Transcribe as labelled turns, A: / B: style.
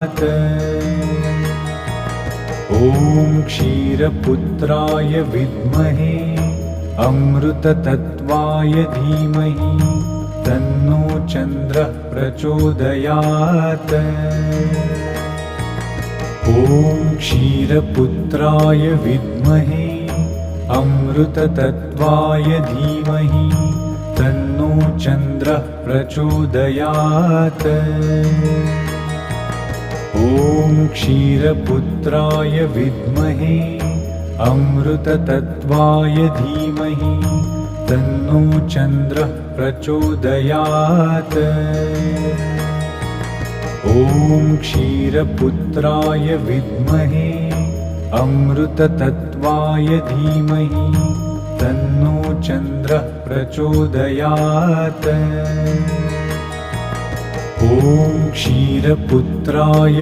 A: ॐ क्षीरपुत्राय विद्महे अमृततत्त्वाय धीमहि तन्नो चन्द्रः प्रचोदयात्। ॐ क्षीरपुत्राय विद्महे अमृततत्त्वाय धीमहि तन्नो चन्द्रः प्रचोदयात्। ॐ क्षीरपुत्राय विद्महे अमृततत्त्वाय धीमहि तन्नो चन्द्रः प्रचोदयात्। ॐ क्षीरपुत्राय विद्महे अमृततत्त्वाय धीमहि तन्नो चन्द्रः प्रचोदयात्। ॐ क्षीरपुत्राय